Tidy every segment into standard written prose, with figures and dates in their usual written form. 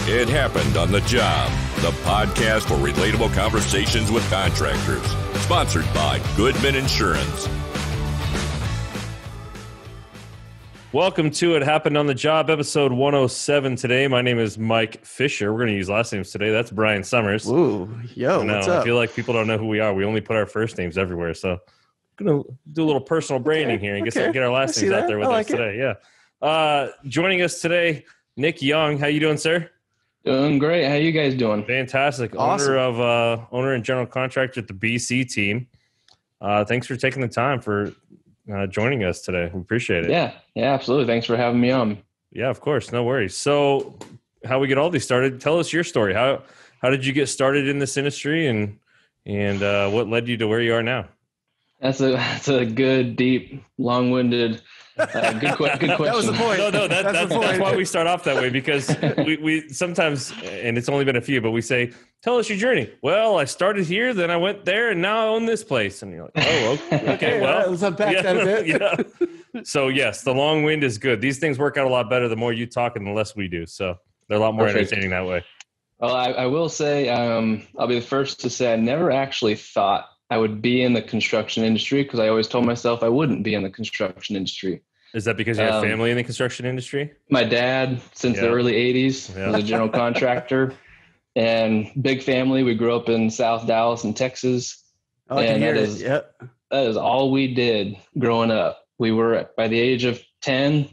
It Happened on the Job, the podcast for relatable conversations with contractors. Sponsored by Goodman Insurance. Welcome to It Happened on the Job, episode 107 today. My name is Mike Fisher. We're going to use last names today. That's Brian Summers. Ooh, yo, what's up? I feel like people don't know who we are. We only put our first names everywhere. So I'm going to do a little personal branding here and get our last names out there with us today. Yeah. Joining us today, Nick Young. How you doing, sir? Doing great. How you guys doing? Fantastic. Awesome. Owner and general contractor at the BC team. Thanks for taking the time for joining us today. We appreciate it. Yeah, absolutely. Thanks for having me on. Yeah, of course. No worries. So how we get all these started, tell us your story. How did you get started in this industry and what led you to where you are now? That's a good, deep, long-winded, good question. That was the point. No, that's why we start off that way, because we sometimes, and it's only been a few, but we say, tell us your journey. Well, I started here, then I went there, and now I own this place. And you're like, oh, okay, well. Let's unpack that a bit. Yeah. So, yes, the long wind is good. These things work out a lot better the more you talk and the less we do. So they're a lot more entertaining that way. Well, I will say, I'll be the first to say I never actually thought I would be in the construction industry, because I always told myself I wouldn't be in the construction industry. Is that because you have family in the construction industry? My dad, since the early 80s, was a general contractor, and big family. We grew up in South Dallas in Texas. And that is all we did growing up. We were, by the age of 10,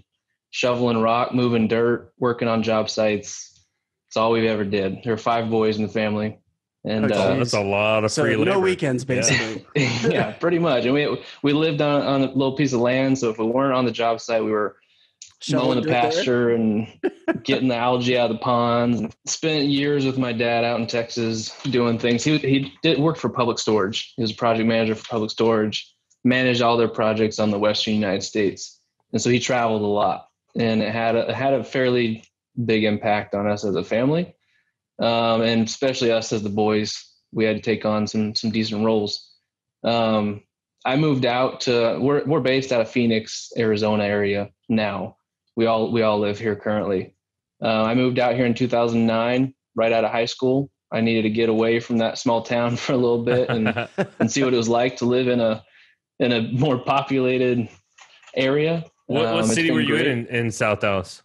shoveling rock, moving dirt, working on job sites. It's all we ever did. There were 5 boys in the family. And that's a lot of free labor. No weekends, basically. Yeah, pretty much. And we lived on a little piece of land, so if we weren't on the job site, we were mowing the pasture and getting the algae out of the ponds. And spent years with my dad out in Texas doing things. He did work for public storage. He was a project manager for public storage, managed all their projects on the Western United States, and so he traveled a lot. And it had a fairly big impact on us as a family. And especially us as the boys, we had to take on some decent roles. I moved out to, we're based out of Phoenix, Arizona area now. We all live here currently. I moved out here in 2009, right out of high school. I needed to get away from that small town for a little bit and see what it was like to live in a more populated area. What city were you in South Dallas?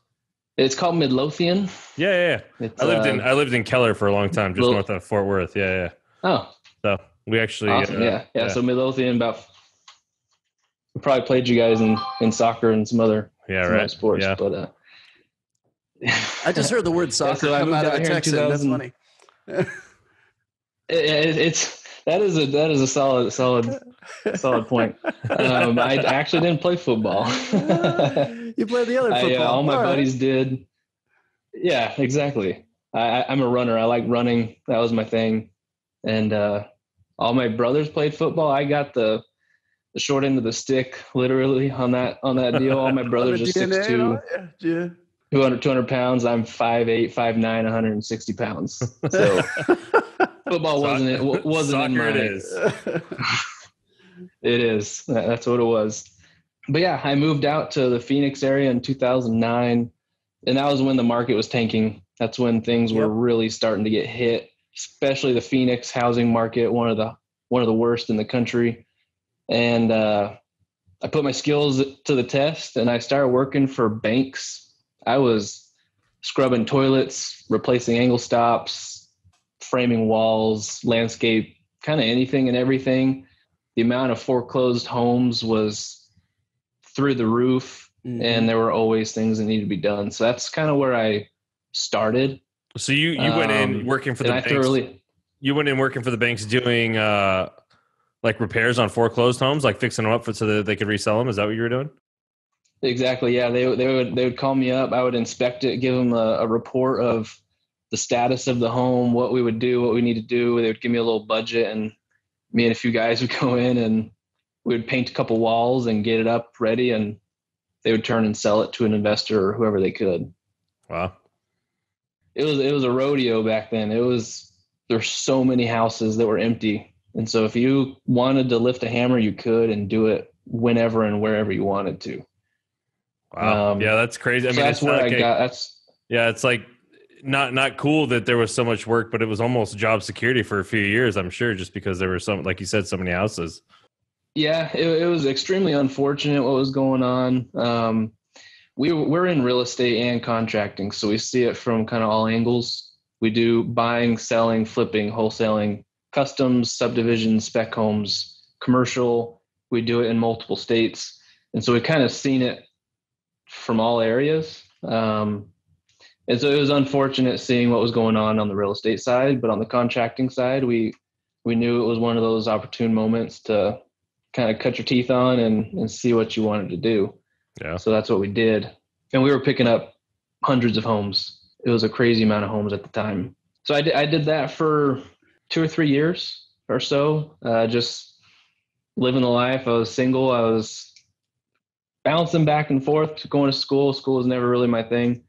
It's called Midlothian. Yeah. I lived in Keller for a long time, just north of Fort Worth. Yeah. Oh, so we actually, awesome. Yeah. So Midlothian, we probably played you guys in soccer and some other sports. Yeah. But I just heard the word soccer come out of a Texan. That's funny. That is a solid point. I actually didn't play football. You played the other football. All my buddies did. Yeah, exactly. I'm a runner. I like running. That was my thing. And all my brothers played football. I got the short end of the stick, literally, on that deal. All my brothers are 6'2", 200 pounds. I'm 5'8", 5'9", 160 pounds. So football wasn't in my. It is. It is. That's what it was. But yeah, I moved out to the Phoenix area in 2009, and that was when the market was tanking. That's when things were really starting to get hit, especially the Phoenix housing market, one of the worst in the country. And I put my skills to the test, and I started working for banks. I was scrubbing toilets, replacing angle stops, framing walls, landscape, kind of anything and everything. The amount of foreclosed homes was through the roof, and there were always things that needed to be done. So that's kind of where I started. So you went in working for the banks. You went in working for the banks doing like repairs on foreclosed homes, like fixing them up so that they could resell them. Is that what you were doing? Exactly. Yeah, they would call me up. I would inspect it, give them a report of the status of the home, what we would do, what we need to do. They would give me a little budget, and me and a few guys would go in and we would paint a couple walls and get it up ready, and they would turn and sell it to an investor or whoever they could. Wow. It was a rodeo back then. There's so many houses that were empty. And so if you wanted to lift a hammer, you could, and do it whenever and wherever you wanted to. Wow. Yeah, that's crazy. I mean, that's where I got. Yeah, it's like not cool that there was so much work, but it was almost job security for a few years, I'm sure, just because there were like you said, so many houses. Yeah, it was extremely unfortunate what was going on. We're in real estate and contracting, so we see it from kind of all angles. We do buying, selling, flipping, wholesaling, customs, subdivisions, spec homes, commercial. We do it in multiple states. And so we kind of seen it from all areas. And so it was unfortunate seeing what was going on the real estate side, but on the contracting side, we knew it was one of those opportune moments to kind of cut your teeth on and see what you wanted to do. Yeah. So that's what we did. And we were picking up hundreds of homes. It was a crazy amount of homes at the time. So I did that for 2 or 3 years or so, just living the life. I was single. I was bouncing back and forth, going to school. School was never really my thing.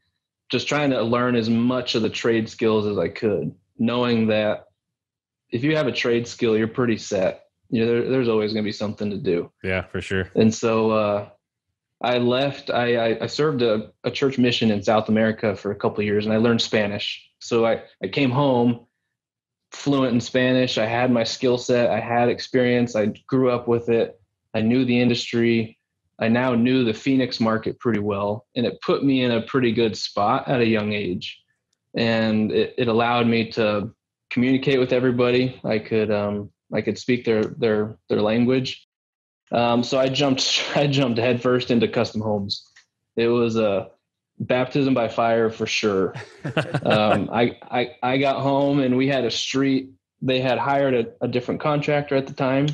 Just trying to learn as much of the trade skills as I could, knowing that if you have a trade skill, you're pretty set. There's always going to be something to do. Yeah, for sure. And so I left. I served a church mission in South America for a couple of years, and I learned Spanish. So I came home fluent in Spanish. I had my skill set. I had experience. I grew up with it. I knew the industry. I now knew the Phoenix market pretty well, and it put me in a pretty good spot at a young age. And it allowed me to communicate with everybody. I could speak their language. So I jumped headfirst into custom homes. It was a baptism by fire for sure. I got home and we had a street. They had hired a different contractor at the time,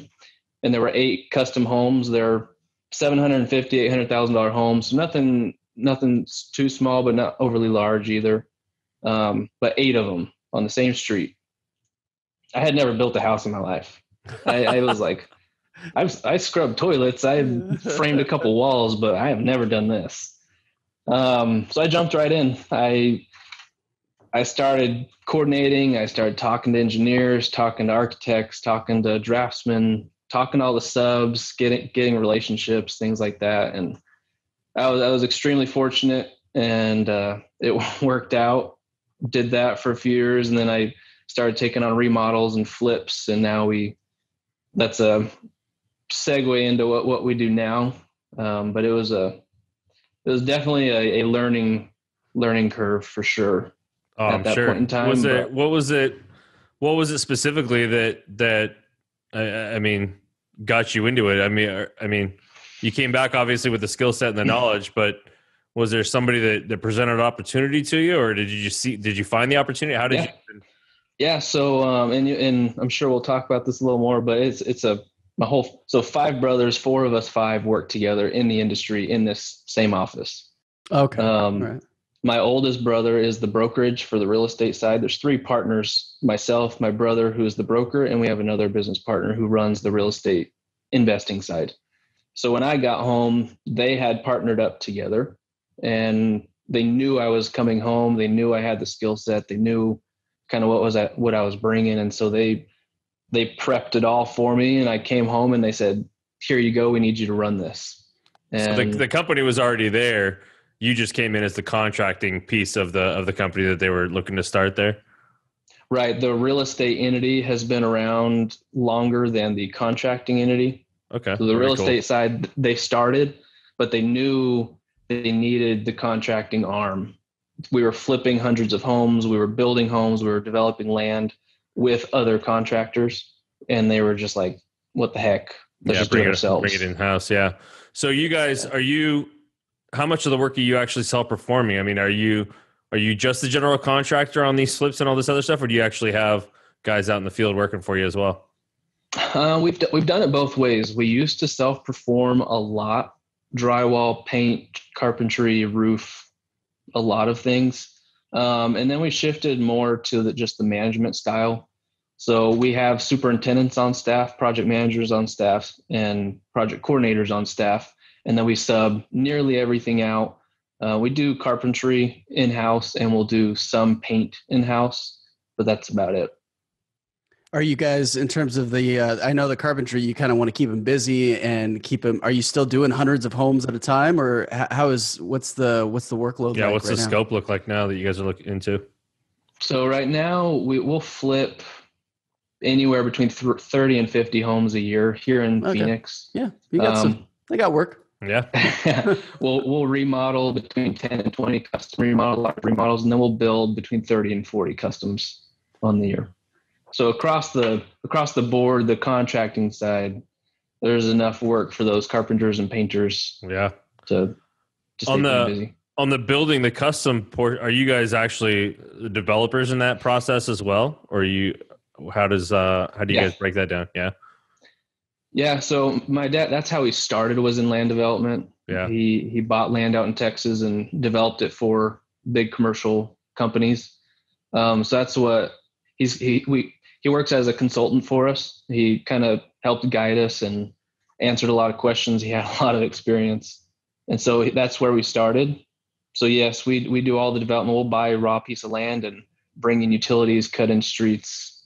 and there were 8 custom homes. They're $750,000, $800,000 homes. So nothing too small, but not overly large either. But 8 of them on the same street. I had never built a house in my life. I was like, I scrubbed toilets. I framed a couple walls, but I have never done this. So I jumped right in. I started coordinating. I started talking to engineers, talking to architects, talking to draftsmen, talking to all the subs, getting relationships, things like that. And I was extremely fortunate, and it worked out. Did that for a few years, and then I started taking on remodels and flips, and now that's a segue into what we do now. But it was definitely a learning curve for sure. Oh, at I'm that sure. point in time. What was it specifically that I mean got you into it? I mean, you came back obviously with the skill set and the knowledge, but was there somebody that presented an opportunity to you, or did you find the opportunity? How did you? Yeah. So, and I'm sure we'll talk about this a little more, but so 5 brothers, 4 of us 5 work together in the industry in this same office. Okay. Right. My oldest brother is the brokerage for the real estate side. There's 3 partners, myself, my brother, who is the broker, and we have another business partner who runs the real estate investing side. So when I got home, they had partnered up together, and they knew I was coming home. They knew I had the skill set. They knew kind of what I was bringing. And so they prepped it all for me, and I came home and they said, "Here you go. We need you to run this." And so the company was already there. You just came in as the contracting piece of the company that they were looking to start there. Right. The real estate entity has been around longer than the contracting entity. Okay. So the real estate side, they started, but they knew they needed the contracting arm. We were flipping hundreds of homes. We were building homes. We were developing land with other contractors, and they were just like, "What the heck? Let's just do it ourselves. Bring it in house." Yeah. So you guys, how much of the work are you actually self-performing? I mean, are you just the general contractor on these flips and all this other stuff, or do you actually have guys out in the field working for you as well? We've done it both ways. We used to self-perform a lot: drywall, paint, carpentry, roof, a lot of things. And then we shifted more to just the management style. So we have superintendents on staff, project managers on staff, and project coordinators on staff. And then we sub nearly everything out. We do carpentry in-house, and we'll do some paint in-house, but that's about it. Are you guys, in terms of I know the carpentry, you kind of want to keep them busy and keep them, are you still doing hundreds of homes at a time, or what's the workload like? Yeah, what's the scope look like now that you guys are looking into? So right now we'll flip anywhere between 30 and 50 homes a year here in Phoenix. Yeah, you got I got work. Yeah. We'll remodel between 10 and 20 custom remodels, and then we'll build between 30 and 40 customs on the year. So across the board, the contracting side, there's enough work for those carpenters and painters. Yeah. To stay busy. On the building, the custom port, are you guys actually developers in that process as well? Or how do you guys break that down? Yeah. Yeah. So my dad, that's how he started, was in land development. Yeah. He bought land out in Texas and developed it for big commercial companies. So that's what he works as a consultant for us. He kind of helped guide us and answered a lot of questions. He had a lot of experience. And so that's where we started. So yes, we do all the development. We'll buy a raw piece of land and bring in utilities, cut in streets,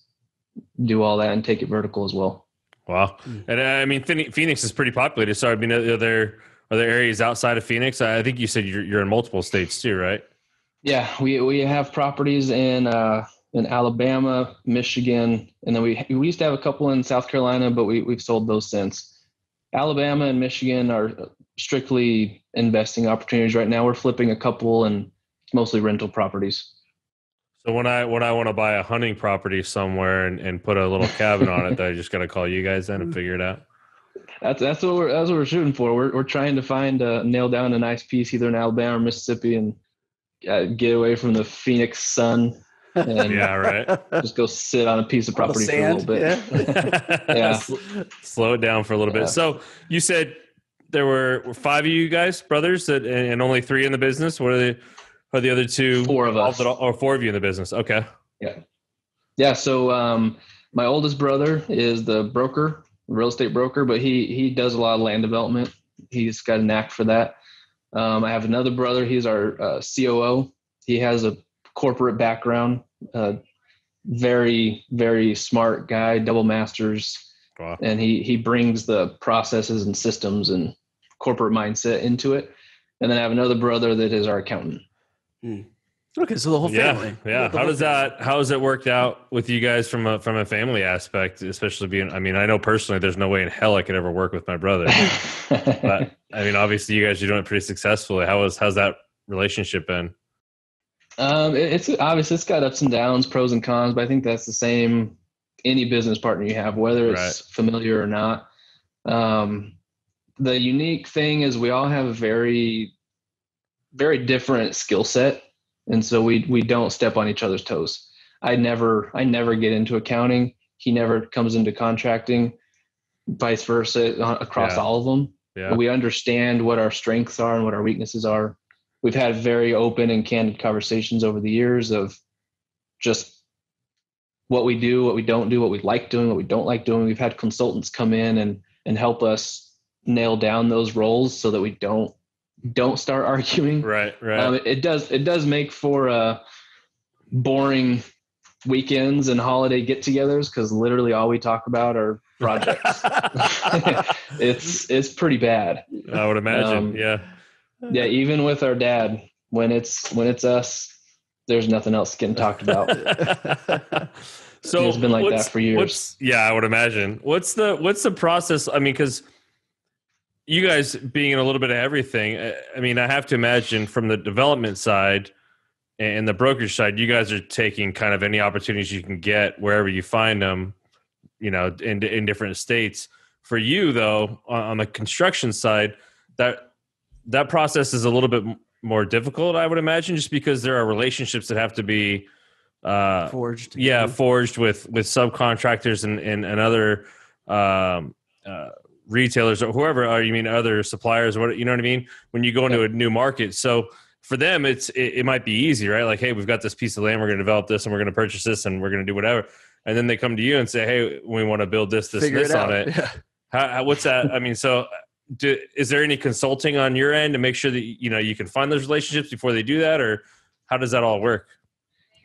do all that, and take it vertical as well. Wow. And I mean, Phoenix is pretty populated. So I mean, are there areas outside of Phoenix? I think you said you're in multiple states too, right? Yeah, we have properties in Alabama, Michigan, and then we used to have a couple in South Carolina, but we've sold those since. Alabama and Michigan are strictly investing opportunities right now. We're flipping a couple, and it's mostly rental properties. So when I want to buy a hunting property somewhere and put a little cabin on it, I just got to call you guys in and figure it out. That's what we're shooting for. We're trying to nail down a nice piece either in Alabama or Mississippi and get away from the Phoenix sun. And yeah, right. Just go sit on a piece of property for a little bit. Yeah. Slow it down for a little bit. So you said there were 5 of you guys, brothers, and only 3 in the business. What are the other 2? 4 of us. Or 4 of you in the business. Okay. Yeah. So my oldest brother is the broker, real estate broker, but he does a lot of land development. He's got a knack for that. I have another brother. He's our COO. He has a corporate background. Very, very smart guy, double masters. Wow. And he brings the processes and systems and corporate mindset into it. And then I have another brother that is our accountant. Okay, so the whole family. Yeah. How has it worked out with you guys from a family aspect, especially being, I mean, I know personally there's no way in hell I could ever work with my brother. But I mean, obviously you guys are doing it pretty successfully. How's that relationship been? It's obviously it's got ups and downs, pros and cons, but I think that's the same any business partner you have, whether it's familiar or not. The unique thing is we all have a very, very different skill set. And so we don't step on each other's toes. I never get into accounting. He never comes into contracting, vice versa across all of them. Yeah. But we understand what our strengths are and what our weaknesses are. We've had very open and candid conversations over the years of just what we do, what we don't do, what we like doing, what we don't like doing. We've had consultants come in and help us nail down those roles so that we don't start arguing. Right. It does make for boring weekends and holiday get-togethers because literally all we talk about are projects. It's pretty bad. I would imagine. Yeah. Even with our dad, when it's us, there's nothing else getting talked about. So it's been like that for years. I would imagine. What's the process? I mean, because you guys being in a little bit of everything, I mean, I have to imagine from the development side and the brokerage side, you guys are taking kind of any opportunities you can get wherever you find them, you know, in different states. For you though, on the construction side, that process is a little bit more difficult, I would imagine, just because there are relationships that have to be forged. Yeah, forged with subcontractors and other retailers or whoever, or you mean other suppliers, or what, you know what I mean? When you go into a new market. So for them, it might be easy, right? Like, hey, we've got this piece of land, we're going to develop this and we're going to purchase this and we're going to do whatever. And then they come to you and say, hey, we want to build this and this on it. Yeah. What's that? I mean, so is there any consulting on your end to make sure that, you know, you can find those relationships before they do that, or how does that all work?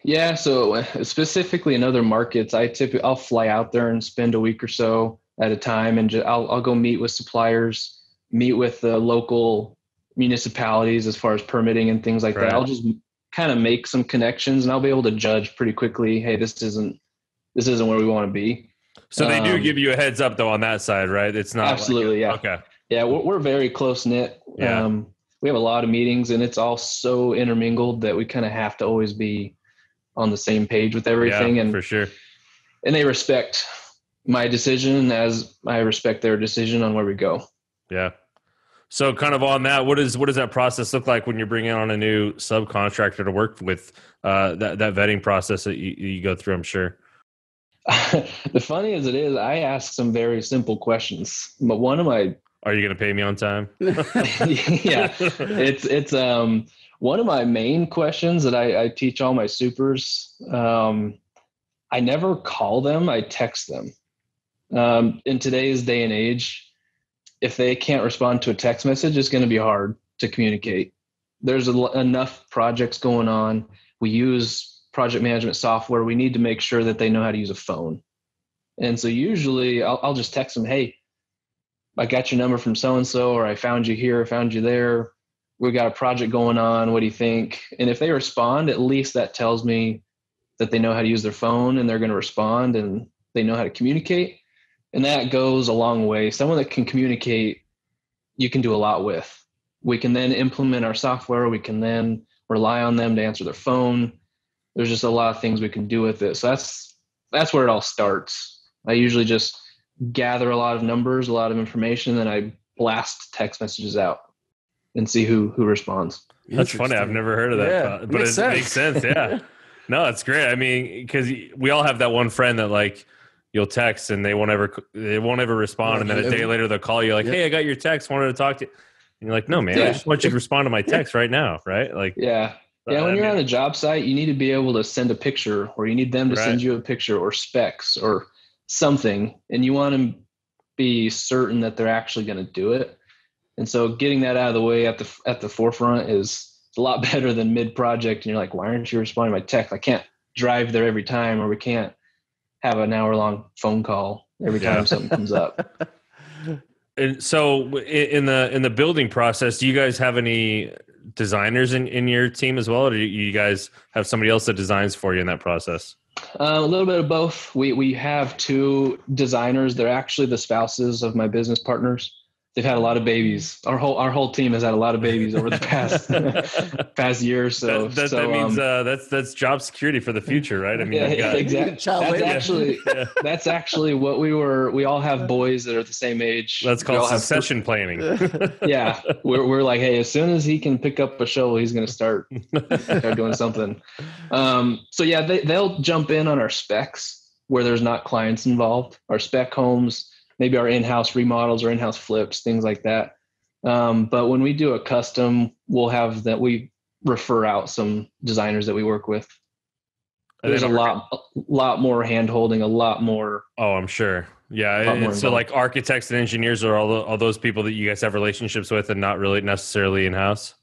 Yeah. So specifically in other markets, I'll fly out there and spend a week or so at a time. And I'll go meet with suppliers, meet with the local municipalities as far as permitting and things like that. kind of make some connections, and I'll be able to judge pretty quickly, hey, this isn't where we want to be. So they do give you a heads up though on that side, right? It's not absolutely, yeah. Okay. Yeah, we're very close knit. Yeah. We have a lot of meetings, and it's all so intermingled that we kind of have to always be on the same page with everything. Yeah, and for sure. And they respect my decision as I respect their decision on where we go. Yeah. So kind of on that, what does that process look like when you're bringing on a new subcontractor to work with, that vetting process that you go through, I'm sure? The funny as it is, I ask some very simple questions, but one of my Are you going to pay me on time? yeah, it's one of my main questions that I teach all my supers. I never call them; I text them. In today's day and age, if they can't respond to a text message, it's going to be hard to communicate. There's enough projects going on. We use project management software. We need to make sure that they know how to use a phone. And so usually I'll just text them, hey, I got your number from so-and-so, or I found you here, found you there. We've got a project going on. What do you think? And if they respond, at least that tells me that they know how to use their phone and they're going to respond and they know how to communicate. And that goes a long way. Someone that can communicate, you can do a lot with. We can then implement our software. We can then rely on them to answer their phone. There's just a lot of things we can do with it. So that's where it all starts. I usually just gather a lot of numbers, a lot of information, and I blast text messages out and see who responds. That's funny. I've never heard of that, Yeah, but makes it makes sense. Yeah. No, it's great. I mean, because we all have that one friend that like you'll text and they won't ever respond, and then a day later they'll call you like, "Hey, I got your text. Wanted to talk to you." And you're like, "No, man, I just want you to respond to my text right now." Right? Like, yeah. When you're on a job site, you need to be able to send a picture, or you need them to send you a picture or specs or something, and you want to be certain that they're actually going to do it. And so getting that out of the way at the forefront is a lot better than mid-project. And you're like, why aren't you responding to my text? I can't drive there every time, or we can't have an hour-long phone call every time something comes up. And so in the building process, do you guys have any designers in your team as well, or do you guys have somebody else that designs for you in that process? A little bit of both. We have two designers. They're actually the spouses of my business partners. They've had a lot of babies. Our whole team has had a lot of babies over the past year or so. That means that's job security for the future, right? I mean, exactly. That's actually what we all have boys that are the same age. That's called succession planning. Yeah, we're like, hey, as soon as he can pick up a shovel, he's going to start doing something. So yeah, they'll jump in on our specs where there's not clients involved. Our spec homes. Maybe our in-house remodels or in-house flips, things like that. But when we do a custom, we'll have that we refer out some designers that we work with. There's a lot more hand-holding, a lot more. Oh, I'm sure. Yeah. So like architects and engineers are all those people that you guys have relationships with and not really necessarily in-house?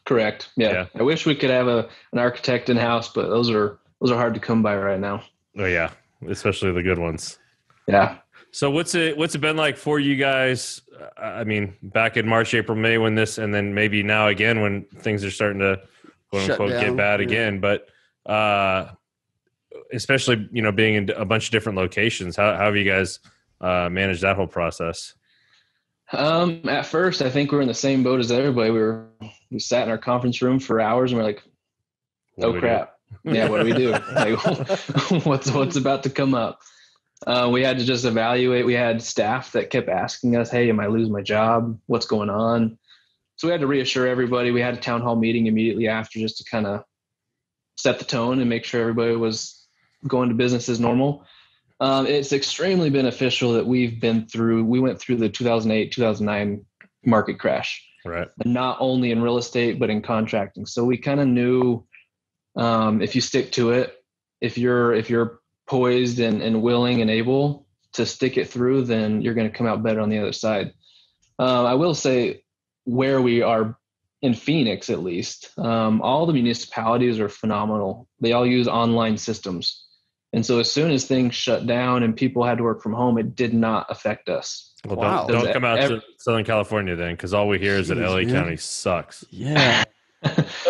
Correct. Yeah. I wish we could have an architect in-house, but those are hard to come by right now. Oh yeah. Especially the good ones. Yeah. So what's it been like for you guys? I mean, back in March, April, May when this, and then maybe now again when things are starting to quote unquote get bad again. But especially being in a bunch of different locations, how have you guys managed that whole process? At first, I think we're in the same boat as everybody. We sat in our conference room for hours and we're like, "Oh crap! Yeah, what do we do? Like, what's about to come up?" We had to just evaluate. We had staff that kept asking us, hey, am I losing my job? What's going on? So we had to reassure everybody. We had a town hall meeting immediately after just to kind of set the tone and make sure everybody was going to business as normal. It's extremely beneficial that we went through the 2008, 2009 market crash. Right. And not only in real estate, but in contracting. So we kind of knew if you stick to it, if you're poised and willing and able to stick it through, then you're going to come out better on the other side. I will say where we are in Phoenix, at least, all the municipalities are phenomenal. They all use online systems. And so as soon as things shut down and people had to work from home, it did not affect us. Well, don't come out to Southern California then, because all we hear is that LA County sucks. Yeah.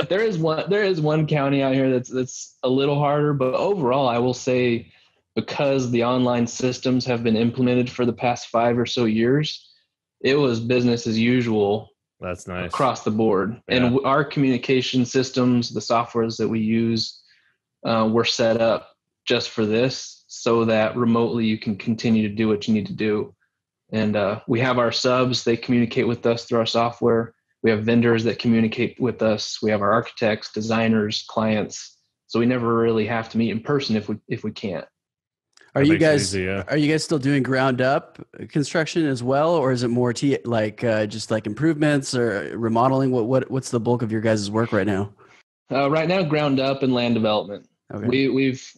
There is one county out here that's a little harder, but overall, I will say, because the online systems have been implemented for the past 5 or so years, it was business as usual. That's nice across the board. Yeah. And our communication systems, the softwares that we use, were set up just for this, so that remotely you can continue to do what you need to do. And we have our subs, they communicate with us through our software. We have vendors that communicate with us. We have our architects, designers, clients. So we never really have to meet in person if we can't. Are you guys still doing ground up construction as well, or is it more just like improvements or remodeling? What's the bulk of your guys' work right now? Right now, ground up and land development. Okay.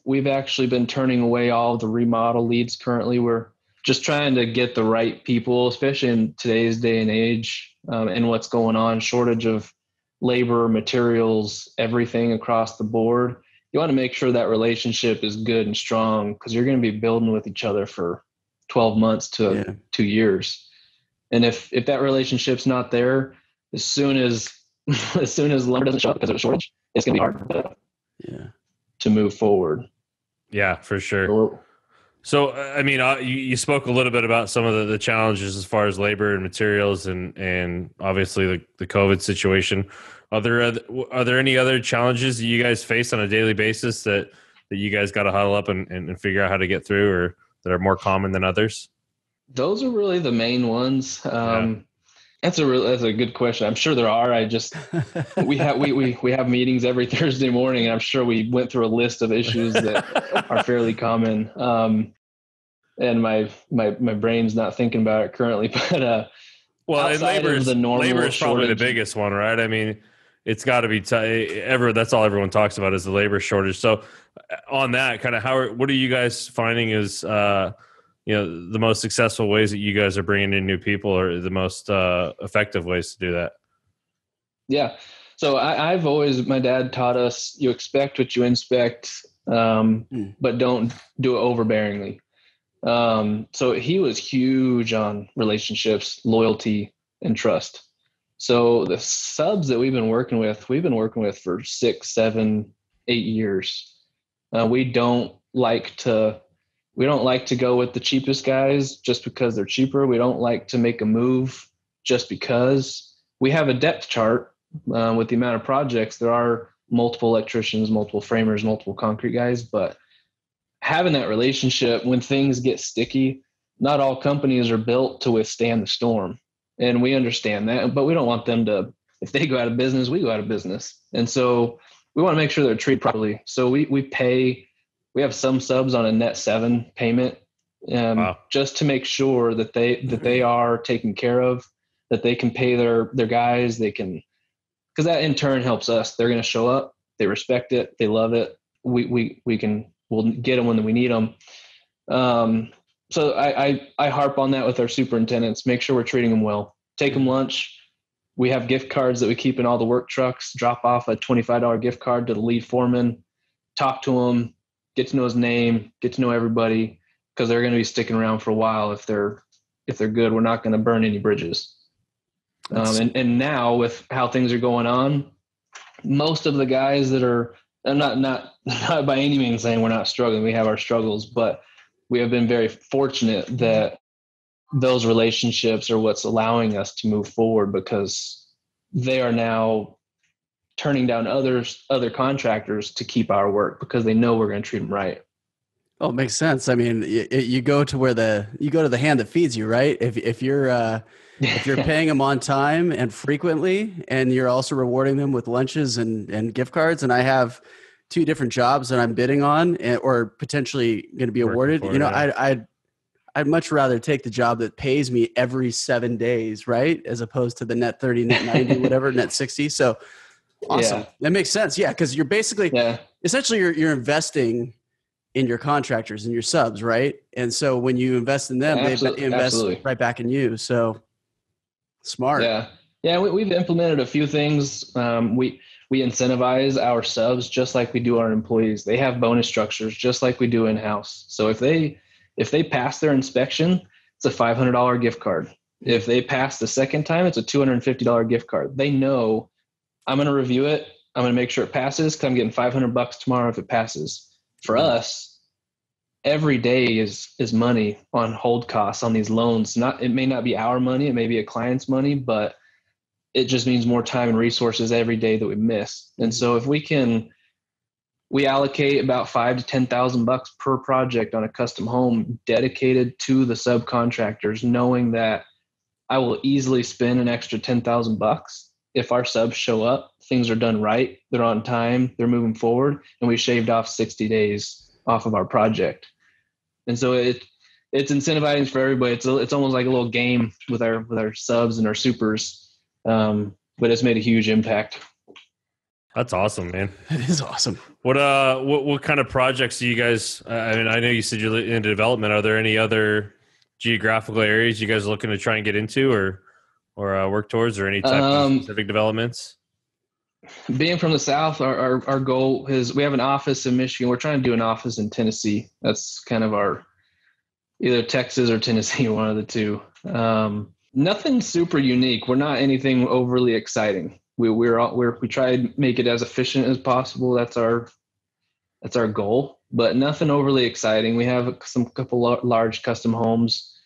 We've actually been turning away all the remodel leads currently. We're just trying to get the right people, especially in today's day and age, and what's going on, shortage of labor, materials, everything across the board. You want to make sure that relationship is good and strong, because you're going to be building with each other for 12 months to 2 years. And if that relationship's not there, as soon as lumber doesn't show up because of a shortage, it's going to be hard to move forward. Yeah, for sure. So, I mean, you spoke a little bit about some of the challenges as far as labor and materials and obviously the COVID situation. Are there any other challenges that you guys face on a daily basis that you guys got to huddle up and figure out how to get through, or that are more common than others? Those are really the main ones. That's a good question. I'm sure there are. We have meetings every Thursday morning, and I'm sure we went through a list of issues that are fairly common. And my brain's not thinking about it currently, but labor is probably the biggest one, right? I mean, it's got to be that's all everyone talks about is the labor shortage. So on that, kind of what are you guys finding is the most successful ways that you guys are bringing in new people, or the most effective ways to do that? Yeah. So my dad taught us, you expect what you inspect, but don't do it overbearingly. So he was huge on relationships, loyalty, and trust. So the subs that we've been working with for 6, 7, 8 years. We don't like to go with the cheapest guys just because they're cheaper. We don't like to make a move just because. We have a depth chart with the amount of projects. There are multiple electricians, multiple framers, multiple concrete guys, but having that relationship when things get sticky, not all companies are built to withstand the storm. And we understand that, but we don't want them to, if they go out of business, we go out of business. And so we want to make sure they're treated properly. So we have some subs on a net 7 payment, just to make sure that they are taken care of, that they can pay their guys. They can, because that in turn helps us. They're going to show up. They respect it. They love it. We'll get them when we need them. So I harp on that with our superintendents. Make sure we're treating them well. Take them lunch. We have gift cards that we keep in all the work trucks. Drop off a $25 gift card to the lead foreman. Talk to him. Get to know his name. Get to know everybody, because they're going to be sticking around for a while. If they're good, we're not going to burn any bridges. And now with how things are going on, most of the guys that are, I'm not by any means saying we're not struggling. We have our struggles, but we have been very fortunate that those relationships are what's allowing us to move forward, because they are now turning down other contractors to keep our work because they know we're going to treat them right. Oh, it makes sense. I mean, you go to the hand that feeds you, right? If you're paying them on time and frequently, and you're also rewarding them with lunches and gift cards, and I have 2 different jobs that I'm bidding on or potentially going to be awarded, I'd much rather take the job that pays me every 7 days, right? As opposed to the net 30, net 90, whatever, net 60. So awesome. Yeah. That makes sense. Yeah. Cause you're basically, essentially you're investing in your contractors and your subs, right? And so when you invest in them, they invest right back in you. So smart. Yeah. Yeah. We've implemented a few things. We incentivize our subs just like we do our employees. They have bonus structures just like we do in-house. So if they pass their inspection, it's a $500 gift card. If they pass the second time, it's a $250 gift card. They know I'm going to review it. I'm going to make sure it passes because I'm getting $500 tomorrow if it passes. For us, every day is money on hold costs on these loans. It may not be our money, it may be a client's money, but it just means more time and resources every day that we miss. And so if we allocate about $5,000 to $10,000 per project on a custom home dedicated to the subcontractors, knowing that I will easily spend an extra $10,000 if our subs show up, things are done right, they're on time, they're moving forward, and we shaved off 60 days off of our project. And so it's incentivizing for everybody. It's almost like a little game with our subs and our supers, but it's made a huge impact. That's awesome, man. It is awesome. What kind of projects do you guys? I mean, I know you said you're into development. Are there any other geographical areas you guys are looking to try and get into, or work towards, or any type of specific developments? Being from the South, our goal is we have an office in Michigan. We're trying to do an office in Tennessee. That's kind of our either Texas or Tennessee, one of the two. Nothing super unique. We're not anything overly exciting. We try to make it as efficient as possible. That's our goal, but nothing overly exciting. We have some couple large custom homes,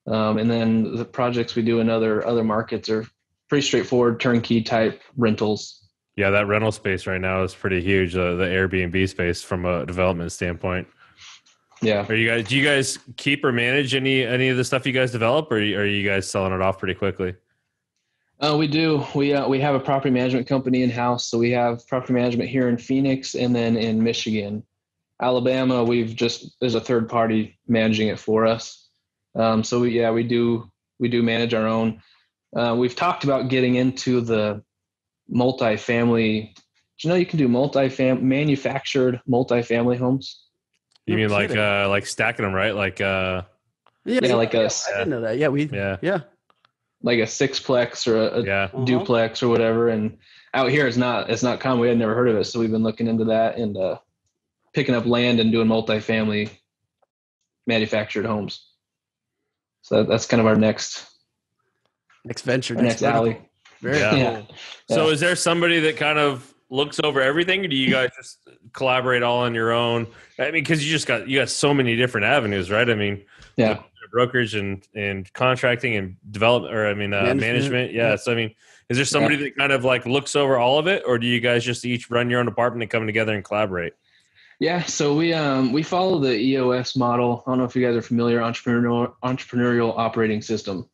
and then the projects we do in other markets are pretty straightforward, turnkey type rentals. Yeah, that rental space right now is pretty huge. The Airbnb space from a development standpoint. Yeah. Do you guys keep or manage any of the stuff you guys develop, or are you guys selling it off pretty quickly? We do. We have a property management company in house, so we have property management here in Phoenix and then in Michigan. Alabama, there's a third party managing it for us. So we do manage our own. We've talked about getting into the multifamily. Do you know you can do manufactured multifamily homes? You mean like stacking them, right? Like I didn't know that. Yeah, like a sixplex or a duplex or whatever. And out here it's not common. We had never heard of it, so we've been looking into that and picking up land and doing multifamily manufactured homes. So that's kind of our next venture, next alley. Very cool. So is there somebody that kind of looks over everything, or do you guys just collaborate all on your own? I mean, because you got so many different avenues, right? I mean, brokerage and contracting and development, or management. Yeah. So I mean, is there somebody that kind of like looks over all of it, or do you guys just each run your own department and come together and collaborate? Yeah. So we follow the EOS model. I don't know if you guys are familiar, entrepreneurial operating system.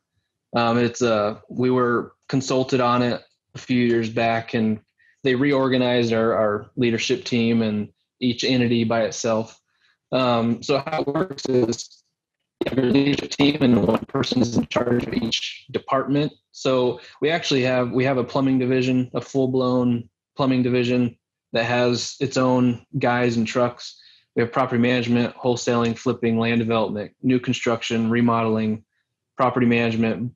We were consulted on it a few years back, and they reorganized our leadership team and each entity by itself. So how it works is you have your leadership team and one person is in charge of each department. So we have a plumbing division, a full-blown plumbing division that has its own guys and trucks. We have property management, wholesaling, flipping, land development, new construction, remodeling, property management,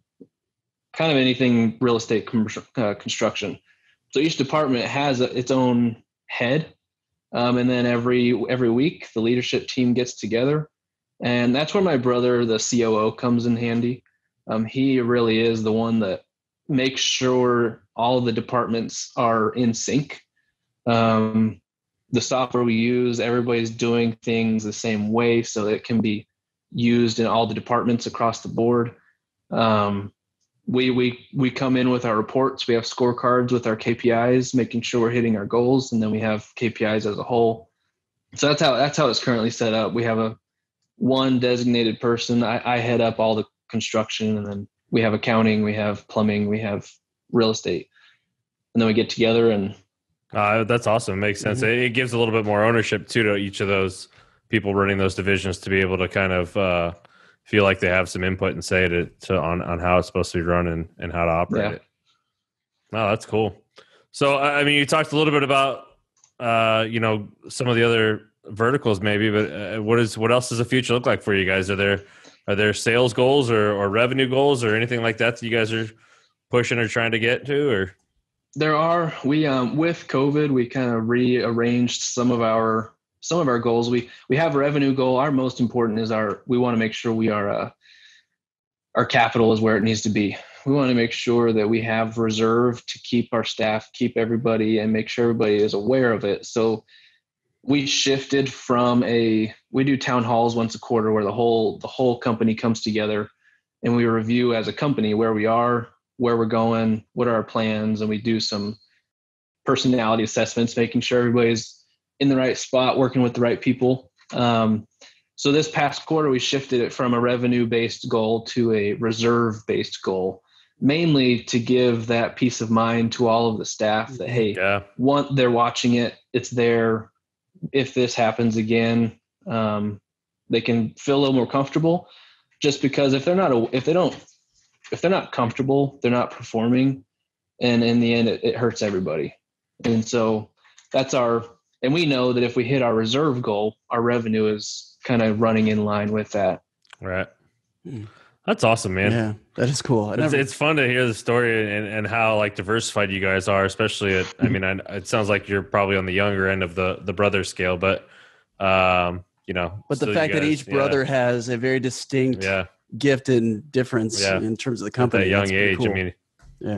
kind of anything real estate construction. So each department has its own head. And then every week the leadership team gets together, and that's where my brother, the COO, comes in handy. He really is the one that makes sure all of the departments are in sync. The software we use, everybody's doing things the same way so that it can be used in all the departments across the board. We come in with our reports. We have scorecards with our KPIs, making sure we're hitting our goals, and then we have KPIs as a whole. So that's how it's currently set up. We have one designated person. I head up all the construction, and then we have accounting, we have plumbing, we have real estate, and then we get together and. That's awesome. It makes sense. Mm-hmm. It gives a little bit more ownership too to each of those people running those divisions to be able to kind of feel like they have some input and say on how it's supposed to be run and how to operate it. Oh, that's cool. So, I mean, you talked a little bit about, some of the other verticals maybe, but what else does the future look like for you guys? Are there sales goals or revenue goals or anything like that you guys are pushing or trying to get to, or? There are. We with COVID, we kind of rearranged some of our goals. We have a revenue goal. Our most important is we want to make sure our capital is where it needs to be. we want to make sure that we have reserve to keep our staff, keep everybody, and make sure everybody is aware of it. So we shifted from we do town halls once a quarter where the whole company comes together and we review as a company where we are, where we're going, what are our plans, and we do some personality assessments, making sure everybody's in the right spot, working with the right people. So this past quarter, we shifted it from a revenue-based goal to a reserve-based goal, mainly to give that peace of mind to all of the staff that, hey, they're watching it, it's there. If this happens again, they can feel a little more comfortable. Just because if they're not comfortable, they're not performing, and in the end, it hurts everybody. And so and we know that if we hit our reserve goal, our revenue is kind of running in line with that. Right. That's awesome, man. Yeah, that is cool. It's fun to hear the story and how like diversified you guys are, especially it sounds like you're probably on the younger end of the brother scale, but but the fact that each brother has a very distinct gift and difference in terms of the company. At that young age, cool. I mean,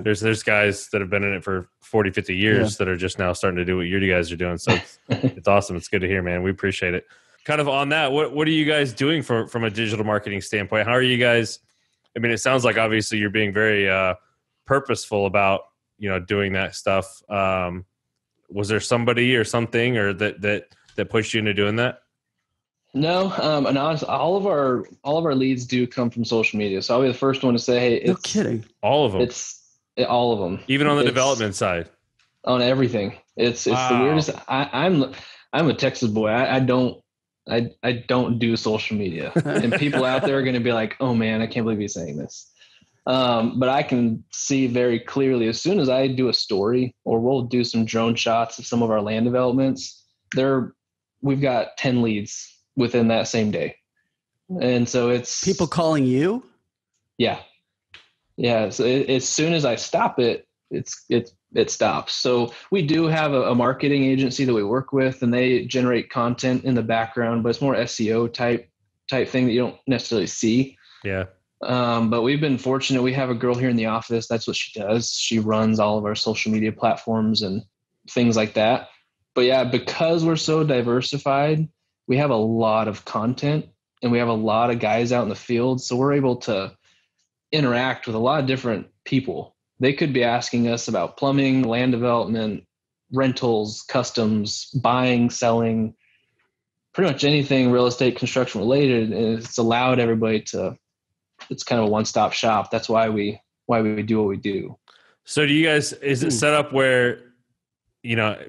there's guys that have been in it for 40, 50 years that are just now starting to do what you guys are doing. So it's awesome. It's good to hear, man. We appreciate it. Kind of on that, what are you guys doing from a digital marketing standpoint? How are you guys? I mean, it sounds like obviously you're being very purposeful about doing that stuff. Was there somebody or something or that pushed you into doing that? No, and honestly, all of our leads do come from social media. So I'll be the first one to say, hey, no kidding, all of them. It's all of them, even on the development side, on everything. It's the weirdest. I'm a Texas boy. I don't do social media, and people out there are going to be like, oh man, I can't believe he's saying this. But I can see very clearly as soon as I do a story or we'll do some drone shots of some of our land developments, we've got 10 leads within that same day. And so it's people calling you. Yeah. So as soon as I stop it, it stops. So we do have a marketing agency that we work with, and they generate content in the background, but it's more SEO type thing that you don't necessarily see. Yeah. But we've been fortunate. We have a girl here in the office. That's what she does. She runs all of our social media platforms and things like that. But yeah, because we're so diversified, we have a lot of content and we have a lot of guys out in the field. So we're able to interact with a lot of different people. They could be asking us about plumbing, land development, rentals, customs, buying, selling, pretty much anything real estate construction related. And it's allowed everybody it's kind of a one-stop shop. That's why we do what we do. So do you guys, is it set up where,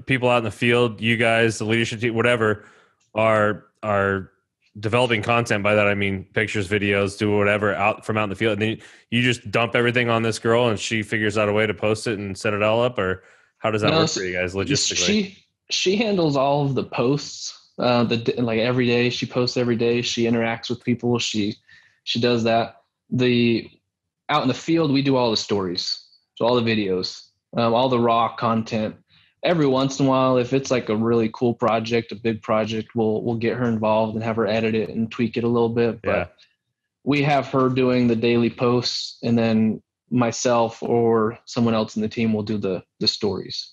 people out in the field, you guys, the leadership team, whatever, are developing content? By that I mean pictures, videos, do whatever out in the field, and then you just dump everything on this girl and she figures out a way to post it and set it all up? Or how does that work for you guys logistically? She handles all of the posts, like every day. She posts every day. She interacts with people. She does that. Out in the field, we do all the stories, so all the videos, all the raw content. Every once in a while, if it's like a really cool project, a big project, we'll get her involved and have her edit it and tweak it a little bit. But we have her doing the daily posts, and then myself or someone else in the team will do the stories.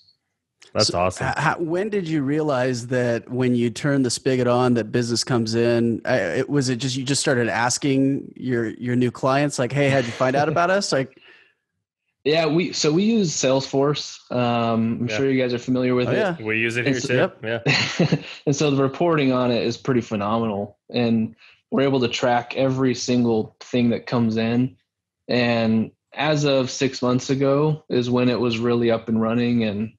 That's awesome. When did you realize that when you turn the spigot on, that business comes in? Was it just you just started asking your new clients like, "Hey, how'd you find out about us?" Like, yeah, we use Salesforce. I'm sure you guys are familiar with it. Yeah. We use it here too. Yep. Yeah. And so the reporting on it is pretty phenomenal, and we're able to track every single thing that comes in. And as of 6 months ago is when it was really up and running and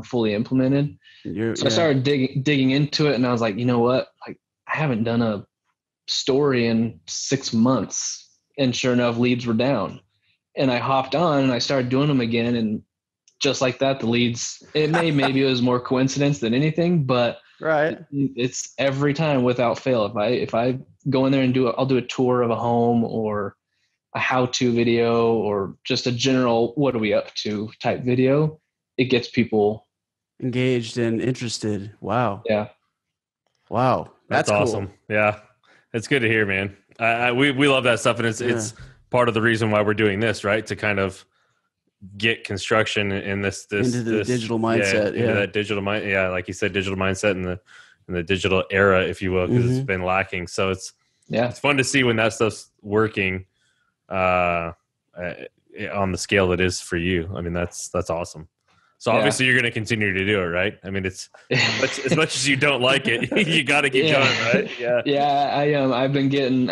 fully implemented. I started digging into it, and I was like, you know what? Like, I haven't done a story in 6 months, and sure enough, leads were down. And I hopped on and I started doing them again, and just like that, the leads. Maybe it was more coincidence than anything, but it's every time without fail. If I go in there and I'll do a tour of a home or a how-to video or just a general "what are we up to" type video. It gets people engaged and interested. Wow. Yeah. Wow. That's awesome. Cool. Yeah. It's good to hear, man. We love that stuff. And it's part of the reason why we're doing this, right? To kind of get construction in this into the digital mindset, into that digital mind, like you said, digital mindset in the digital era, if you will, because it's been lacking. So it's fun to see when that stuff's working on the scale that is for you. I mean, that's awesome. So obviously you're going to continue to do it, right? I mean, it's as much as you don't like it, you got to keep going, right? Yeah. I've been getting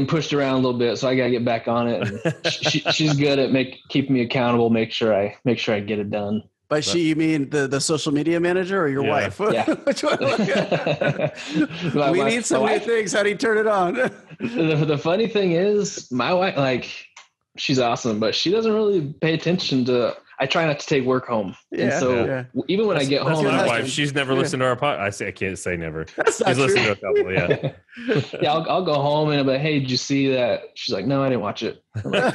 pushed around a little bit, so I got to get back on it. And she's good at keeping me accountable. Make sure I get it done. By she, you mean the social media manager or your wife? Yeah. Which one? We need some new things. How do you turn it on? The funny thing is, my wife, like, she's awesome, but she doesn't really pay attention to. I try not to take work home, and so even when I get home, my wife, she's never listened to our podcast. I can't say never. She's listened to a couple. Yeah. I'll go home and I'll be like, hey, did you see that? She's like, no, I didn't watch it. I'm like,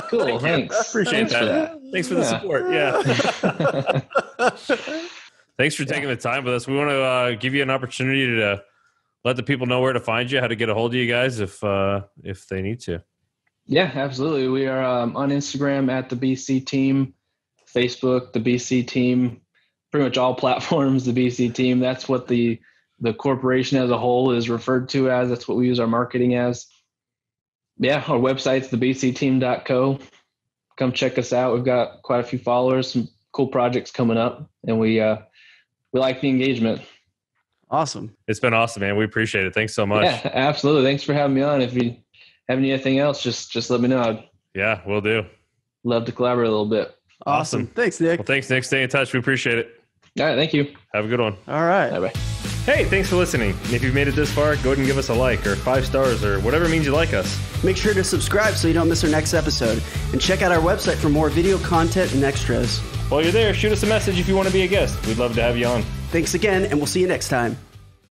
cool, thanks. Appreciate that. Thanks for the support. Yeah. Thanks for taking the time with us. We want to give you an opportunity to let the people know where to find you, how to get a hold of you guys if they need to. Yeah, absolutely. We are on Instagram at the BC Team, Facebook, the BC Team, pretty much all platforms, the BC Team. That's what the corporation as a whole is referred to as. That's what we use our marketing as. Yeah, our website's thebcteam.co. Come check us out. We've got quite a few followers, some cool projects coming up, and we like the engagement. Awesome. It's been awesome, man. We appreciate it. Thanks so much. Yeah, absolutely. Thanks for having me on. If you have anything else, just let me know. Yeah, we'll do. Love to collaborate a little bit. Awesome. Thanks, Nick. Well, thanks, Nick. Stay in touch. We appreciate it. All right. Thank you. Have a good one. All right. Bye-bye. Hey, thanks for listening. And if you've made it this far, go ahead and give us a like or 5 stars or whatever means you like us. Make sure to subscribe so you don't miss our next episode. And check out our website for more video content and extras. While you're there, shoot us a message if you want to be a guest. We'd love to have you on. Thanks again, and we'll see you next time.